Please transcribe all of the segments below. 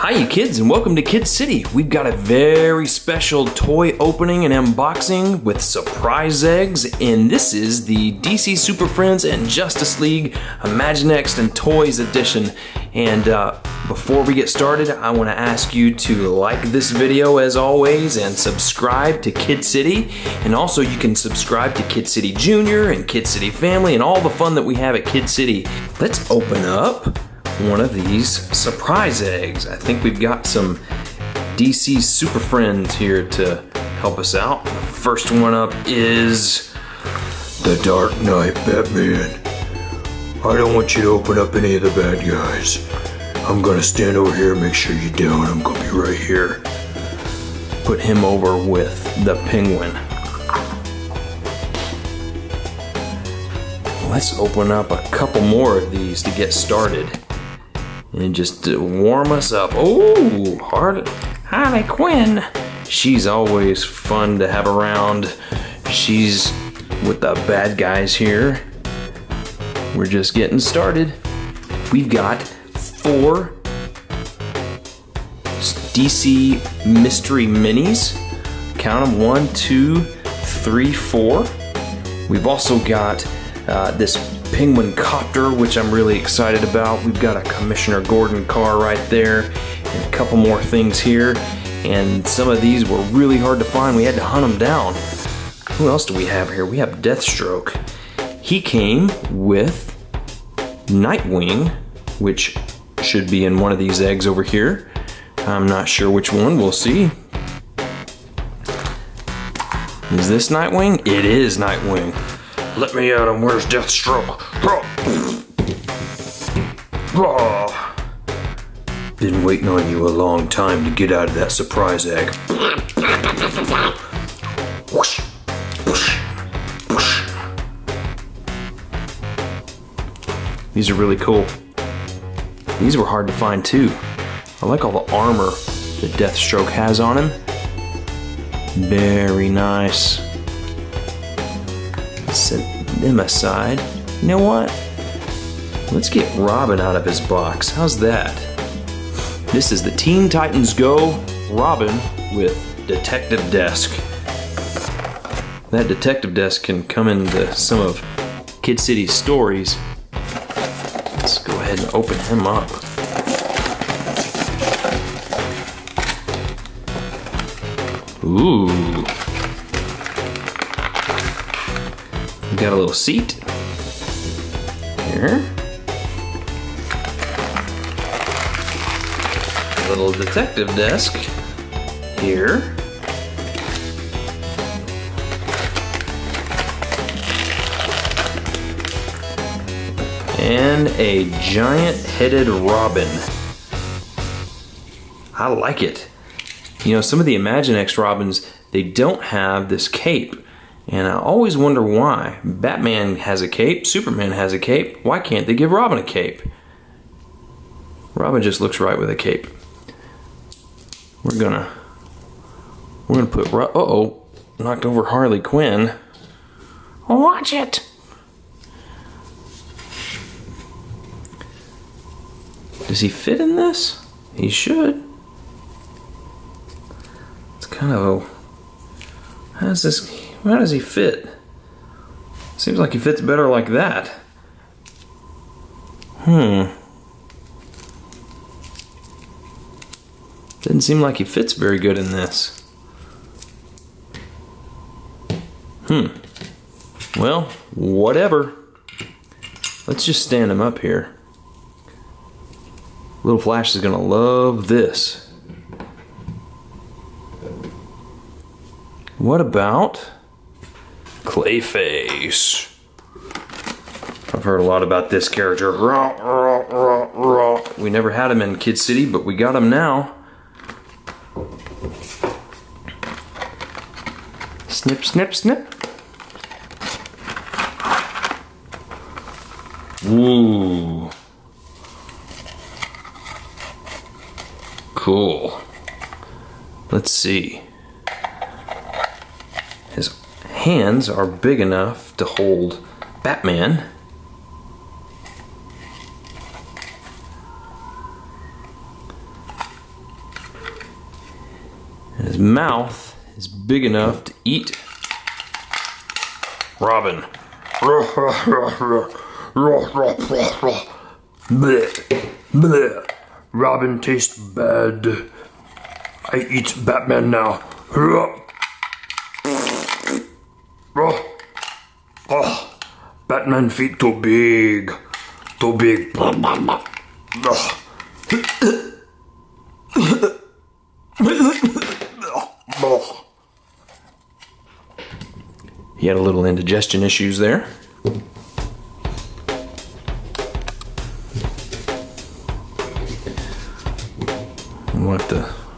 Hi you kids, and welcome to KidCity. We've got a very special toy opening and unboxing with surprise eggs, and this is the DC Super Friends and Justice League Imaginext and Toys edition. And before we get started, I want to ask you to like this video as always and subscribe to KidCity. And also you can subscribe to KidCity Junior and KidCity Family and all the fun that we have at KidCity. Let's open up one of these surprise eggs. I think we've got some DC Super Friends here to help us out. The first one up is the Dark Knight Batman. I don't want you to open up any of the bad guys. I'm gonna stand over here and make sure you don't. I'm gonna be right here. Put him over with the Penguin. Let's open up a couple more of these to get started. And just to warm us up. Oh, Harley Quinn. She's always fun to have around. She's with the bad guys here. We're just getting started. We've got 4 DC Mystery Minis. Count them, 1, 2, 3, 4. We've also got this Penguin Copter, which I'm really excited about. We've got a Commissioner Gordon car right there, and a couple more things here. And some of these were really hard to find. We had to hunt them down. Who else do we have here? We have Deathstroke. He came with Nightwing, which should be in one of these eggs over here. I'm not sure which one. We'll see. Is this Nightwing? It is Nightwing. Let me at him. Where's Deathstroke? Been waiting on you a long time to get out of that surprise egg. These are really cool. These were hard to find too. I like all the armor that Deathstroke has on him. Very nice. Set them aside. You know what? Let's get Robin out of his box. How's that? This is the Teen Titans Go Robin with Detective Desk. That Detective Desk can come into some of KidCity's stories. Let's go ahead and open him up. Ooh. We got a little seat here. A little detective desk here. And a giant-headed Robin. I like it. You know, some of the Imaginext Robins, they don't have this cape. And I always wonder why. Batman has a cape, Superman has a cape. Why can't they give Robin a cape? Robin just looks right with a cape. We're gonna put uh-oh, knocked over Harley Quinn. Watch it. Does he fit in this? He should. It's kind of a, how does he fit? Seems like he fits better like that. Didn't seem like he fits very good in this. Well, whatever. Let's just stand him up here. Little Flash is gonna love this. What about Clayface? I've heard a lot about this character. We never had him in KidCity, but we got him now. Snip, snip, snip. Ooh. Cool. Let's see. His hands are big enough to hold Batman. And his mouth is big enough to eat Robin. Bleh. Robin tastes bad. I eat Batman now. Batman feet too big. Too big. He had a little indigestion issues there.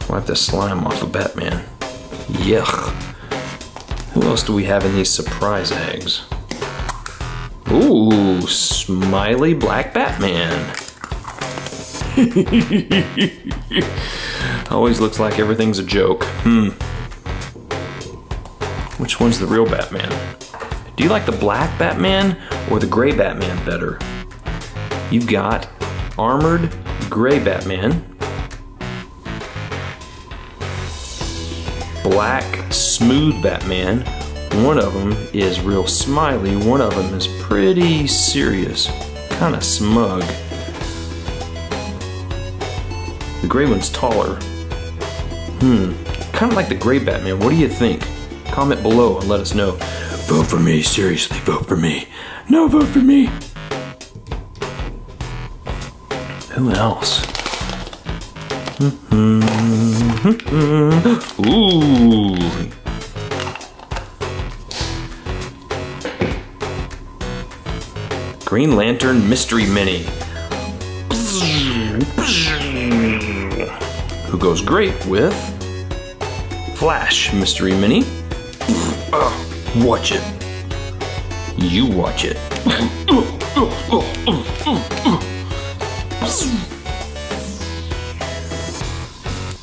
Wipe the slime off of Batman. Yuck. Who else do we have in these surprise eggs? Ooh, smiley black Batman. Always looks like everything's a joke. Which one's the real Batman? Do you like the black Batman or the gray Batman better? You've got armored gray Batman, black smooth Batman. One of them is real smiley, one of them is pretty serious, kind of smug. The gray one's taller. Kind of like the gray Batman. What do you think? Comment below and let us know. Vote for me, seriously, vote for me. No, vote for me. Who else? Ooh. Green Lantern Mystery Mini. Who goes great with Flash Mystery Mini. Watch it. You watch it.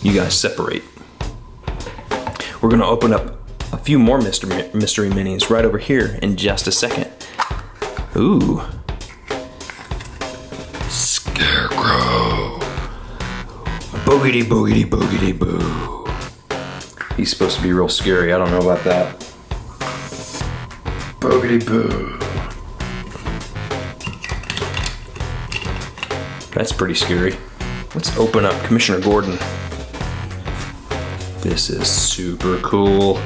You guys separate. We're gonna open up a few more mystery minis right over here in just a second. Ooh. Scarecrow. Boogity boogity boogity boo. He's supposed to be real scary. I don't know about that. Boogity boo. That's pretty scary. Let's open up Commissioner Gordon. This is super cool.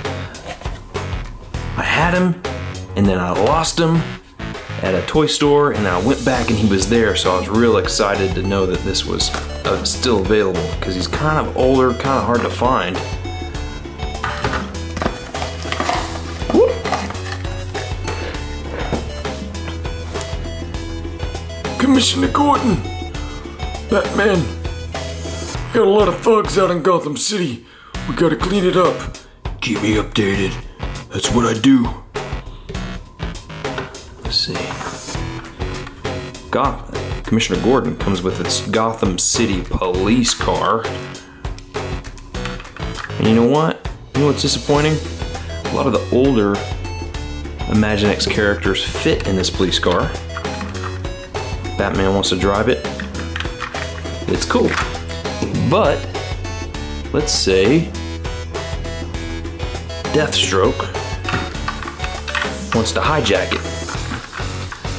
I had him, and then I lost him at a toy store, and I went back and he was there, so I was real excited to know that this was still available, because he's kind of older, kind of hard to find. Woo. Commissioner Gordon! Batman! Got a lot of thugs out in Gotham City. We gotta clean it up. Keep me updated. That's what I do. Let's see. Commissioner Gordon comes with its Gotham City police car. And you know what? You know what's disappointing? A lot of the older Imaginext characters fit in this police car. Batman wants to drive it. It's cool. But let's say Deathstroke wants to hijack it.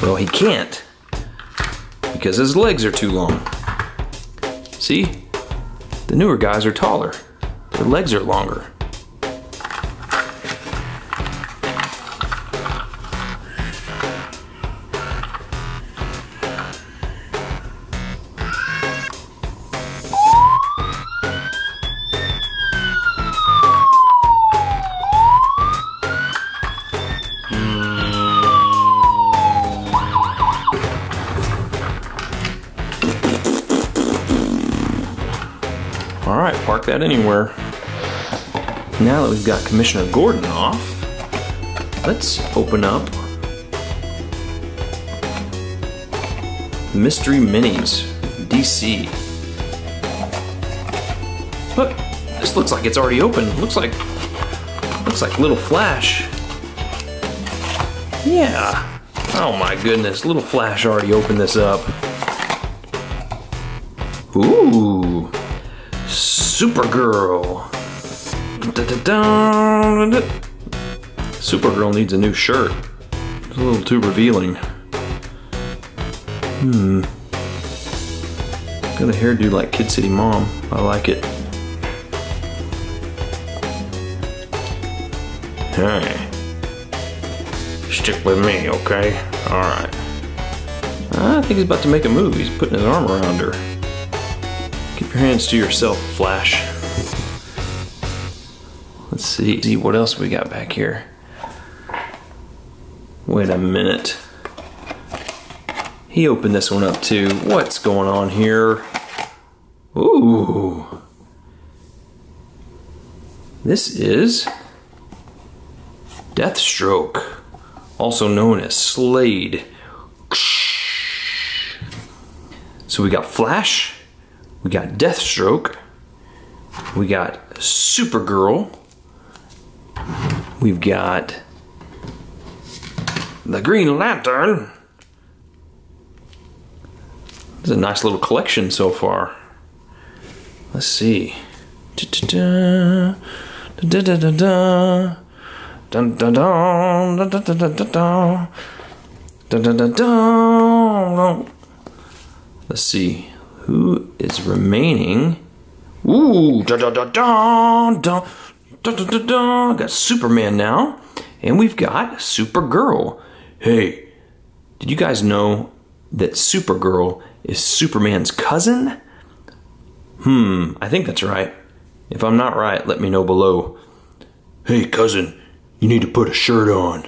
Well, he can't, because his legs are too long. See? The newer guys are taller. Their legs are longer. Alright, park that anywhere. Now that we've got Commissioner Gordon off, let's open up Mystery Minis DC. Look, this looks like it's already open. Looks like Little Flash. Yeah. Oh my goodness, Little Flash already opened this up. Ooh. Supergirl. Supergirl needs a new shirt. It's a little too revealing. Got a hairdo like KidCity Mom. I like it. Hey. Stick with me, okay? Alright. I think he's about to make a move. He's putting his arm around her. Keep your hands to yourself, Flash. Let's see what else we got back here. Wait a minute. He opened this one up too. What's going on here? Ooh. This is Deathstroke, also known as Slade. So we got Flash, we got Deathstroke, we got Supergirl, we've got the Green Lantern. This is a nice little collection so far. Let's see. Let's see who is remaining. Ooh, got Superman now, and we've got Supergirl. Hey, did you guys know that Supergirl is Superman's cousin? I think that's right. If I'm not right, let me know below. Hey cousin, you need to put a shirt on.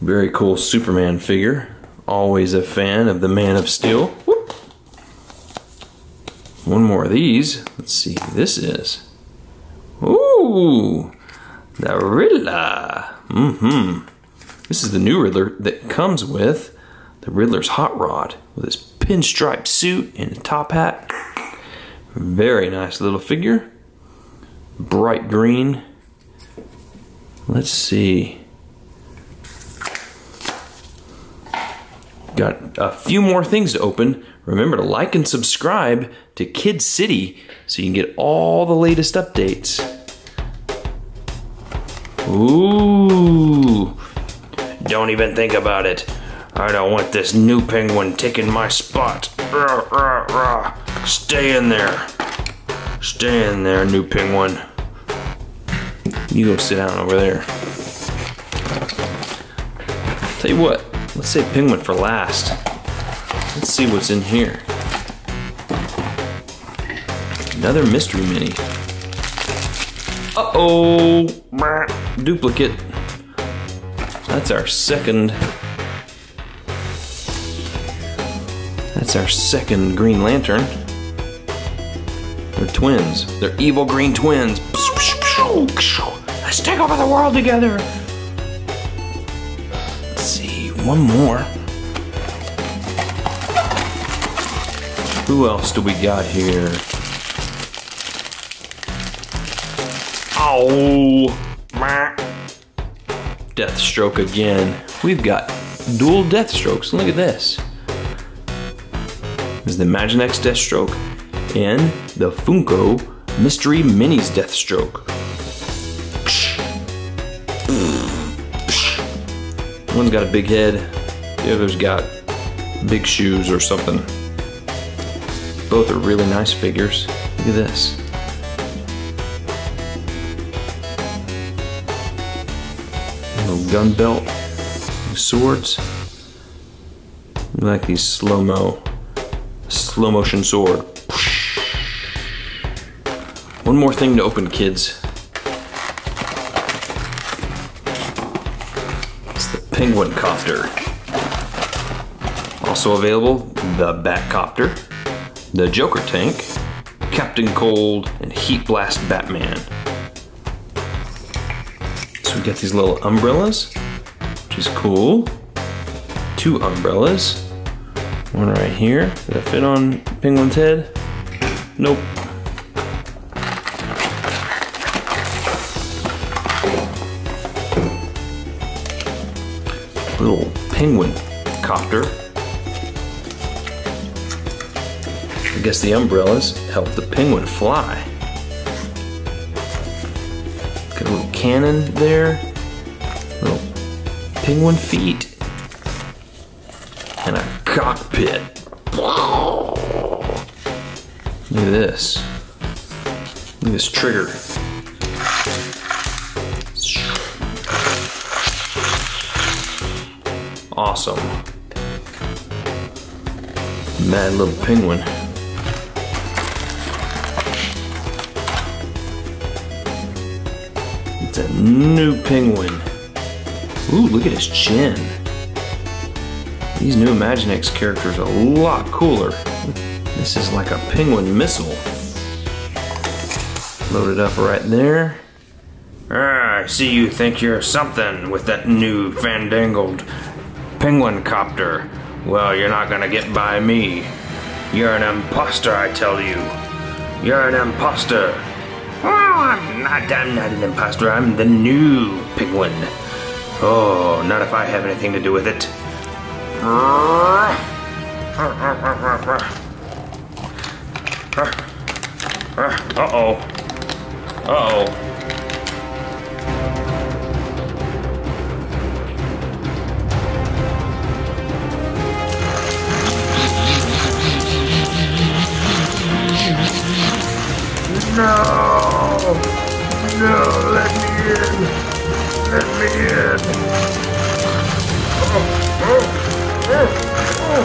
Very cool Superman figure. Always a fan of the Man of Steel. Whoop. One more of these. Let's see who this is. Ooh, the Riddler. This is the new Riddler that comes with the Riddler's hot rod with his pinstripe suit and a top hat. Very nice little figure. Bright green. Let's see. Got a few more things to open. Remember to like and subscribe to KidCity so you can get all the latest updates. Ooh. Don't even think about it. I don't want this new penguin taking my spot. Stay in there. Stay in there, new penguin. You go sit down over there. Tell you what, let's save penguin for last. Let's see what's in here. Another mystery mini. Uh-oh! Duplicate. That's our second Green Lantern. They're twins. They're evil green twins. Let's take over the world together. Let's see, one more. Who else do we got here? Oh, Deathstroke again. We've got dual Deathstrokes. Look at this. This is the Imaginext Deathstroke and the Funko Mystery Minis Deathstroke. One's got a big head, the other's got big shoes or something. Both are really nice figures. Look at this. A little gun belt, swords. I like these slow motion sword. One more thing to open, kids. It's the Penguin Copter. Also available, the Copter, the Joker Tank, Captain Cold, and Heat Blast Batman. So we got these little umbrellas, which is cool. 2 umbrellas. One right here. Does that fit on Penguin's head? Nope. Little Penguin Copter. I guess the umbrellas help the penguin fly. Got a little cannon there. Little penguin feet. And a cockpit. Look at this. Look at this trigger. Awesome. Mad little penguin. It's a new penguin. Ooh, look at his chin. These new Imaginext characters are a lot cooler. This is like a penguin missile. Loaded up right there. I see you think you're something with that new fandangled penguin copter. Well, you're not gonna get by me. You're an imposter, I tell you. You're an imposter. Oh, I'm not an imposter. I'm the new penguin. Oh, not if I have anything to do with it. Uh-oh. Uh-oh. No! No, let me in! Let me in! Oh, oh, oh, oh.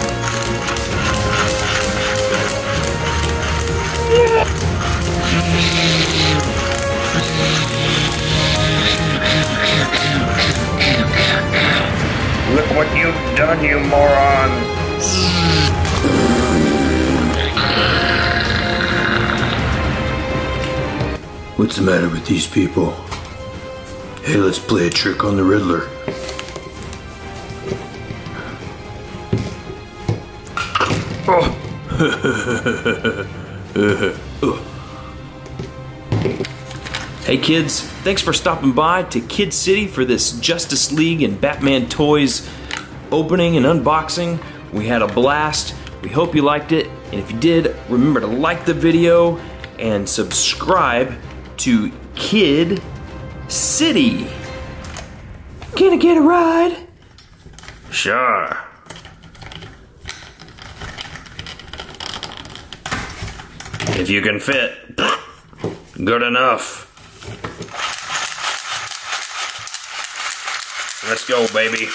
Look what you've done, you moron! What's the matter with these people? Hey, let's play a trick on the Riddler. Hey kids, thanks for stopping by to KidCity for this Justice League and Batman Toys opening and unboxing. We had a blast. We hope you liked it. And if you did, remember to like the video and subscribe to KidCity. Can I get a ride? Sure. If you can fit, good enough. Let's go, baby.